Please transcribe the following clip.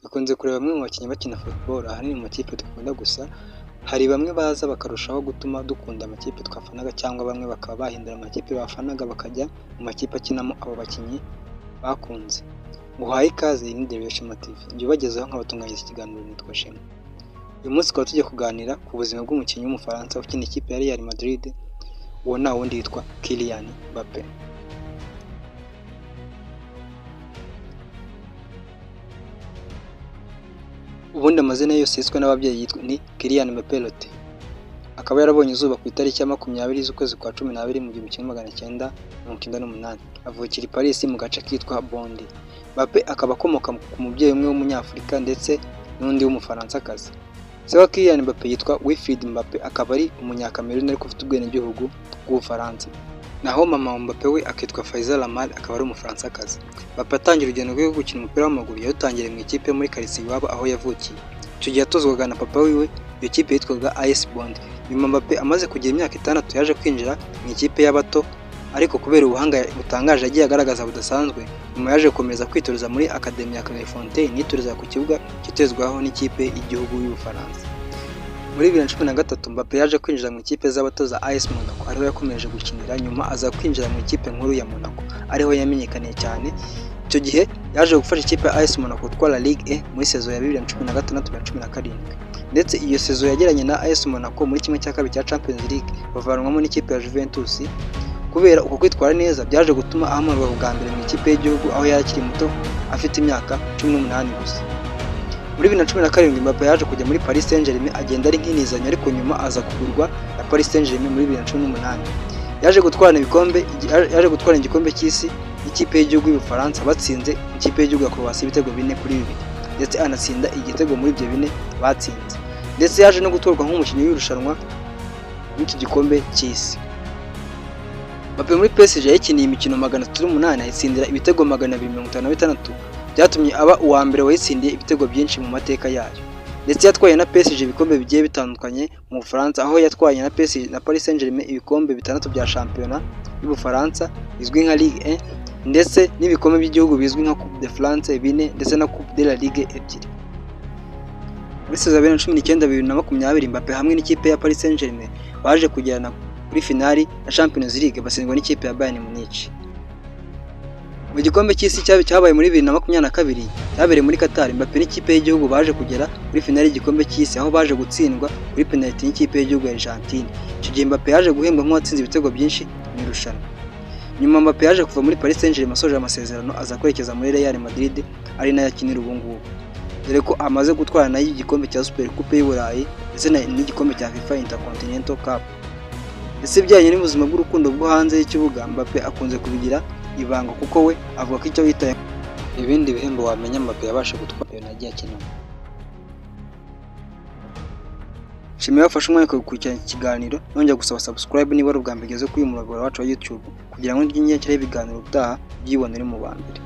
Dukunze kureba bamwe mu bakinnyi bakina football ahanini mu makipe dukunda gusa hari bamwe baza bakarushaho gutuma dukunda amakipe twafanaga cyangwa bamwe bakaba bahindura amakipe bafanaga bakajya mu makipe akinamo abo bakinnyi bakunze. Nguhaye ikaze iyi ni Shema TV. Njye ubagezaho nk'abatunganyiriza ikiganiro nitwa Shema. Uyu munsi tukaba tugiye kuganira ku buzima bw'umukinnyi w'umufaransa ukina ikipe ya Real Madrid, uwo nta wundi yitwa Kylian Mbappé. Ubundi amazina yose yiswe n'ababyeyi yitwa ni Kylian Mbappé Lotte. Akaba yarabonye izuba ku itariki ya 20 z'ukwezi kwa 12 mu 1998. Avukira i Paris mu gace kitwa Bondy. Mbappé akaba akomoka ku mubyeyi umwe w'umunyafurika ndetse n'undi w'umufaransakazi. Se wa Kylian Mbappé yitwa Wilfried Mbappé, akaba ari umunyakameruni ariko ufite ubwenegihugu bw'Ubufaransa. Naho mama wa Mbappé we akitwa Faiza Lamar, akaba ari umufaransakazi. Mbappé atangira urugendo rwo gukina umupira w'amaguru yawutangiriye mu ikipe muri quartier iwabo aho yavukiye. Icyo gihe atozwaga na papa wiwe, iyo kipe yitwaga AS Bondy. Nyuma Mbappé amaze kugira imyaka 6 yaje kwinjira mu ikipe y'abato, ariko kubera ubuhanga butangaje yagiye agaragaza budasanzwe, nyuma yaje gukomeza kwitoreza muri Academy ya Clairefontaine nitoreza ku kibuga kitezwaho n'ikipe y'igihugu y'Ubufaransa. Muri 2013 Mbappé yaje kwinjira mu ikipe z'abato za AS Monaco, ariho yakomeje gukinira, nyuma aza kwinjira mu ikipe nkuru ya Monaco ariho yamenyekaniye cyane. Icyo gihe yaje gufasha ikipe ya AS Monaco gutwara Ligue 1 muri saison ya 2016-2017, ndetse iyo saison yagiranye na AS Monaco muri kimwe cya kabiri cya Champions League bavanwamo n'ikipe ya Juventus. Kubera uko kwitwara neza byaje gutuma ahamurwa bwa mbere mu ikipe y'igihugu aho yarakiri muto afite imyaka 18 gusa. Muri 2017 Mbappé yaje kujya muri Paris Saint-Germain agenda ari nk'inizanya, ariko nyuma aza kugurwa na Paris Saint-Germain muri 2018. Yaje gutwara igikombe cy'isi ikipe y'igihugu y'Ubufaransa batsinze ikipe y'igihugu ya Croatia ibitego 4-2, ndetse anatsinda igitego muri ibyo 4 batsinze. Ndetse yaje no gutorwa nk'umukinnyi w'irushanwa w'iki gikombe cy'isi. Mbappé muri PSG yakiniye imikino 308 ayitsindira ibitego 256, byatumye aba uwa mbere wayitsindiye ibitego byinshi mu mateka yayo. Ndetse yatwaye na PSG ibikombe bigiye bitandukanye mu Bufaransa, aho yatwaye na PSG na Paris Saint-Germain ibikombe 6 bya shampiyona y'Ubufaransa bizwi nka Ligue 1, ndetse n'ibikombe by'igihugu bizwi nka Coupe de France 4 ndetse na Coupe de la Ligue 2. Muri saison ya 2019-2020 Mbappé hamwe n'ikipe ya Paris Saint-Germain baje kugirana kuri finali ya Champions League batsindwa n'ikipe ya Bayern Munich. Mu gikombe cy'isi cyabaye muri 2022 cyabereye muri Qatar, Mbappé n'ikipe y'igihugu baje kugera kuri finali y'igikombe cy'isi aho baje gutsindwa kuri penalty n'ikipe y'igihugu ya Argentine. Icyo gihe Mbappé yaje guhembwa nk'uwatsinze ibitego byinshi mu irushanwa. Nyuma Mbappé yaje kuva muri Paris Saint-Germain asoje amasezerano aza kwerekeza muri Real Madrid, ari nayo akinira ubu ngubu, dore ko amaze gutwara nayo igikombe cya Super Coupe y'u Burayi ndetse n'igikombe cya FIFA Intercontinental Cup. Ndetse ibijyanye n'ubuzima bw'urukundo bwo hanze y'ikibuga Mbappé akunze kubigira ibanga, kuko we avuga ko icyo yitaye ibindi bihembo wamenya Mbappé yabasha gutwara iyo nagiye akinamo. Shima yafashe umwanya gukurikirana ikiganiro, nongera gusaba subscribe niba ari ubwa mbere ugeze kuri uyu murongo wacu wa YouTube kugira ngo njye ngiye ibiganiro utaha byibonere mu ba mbere.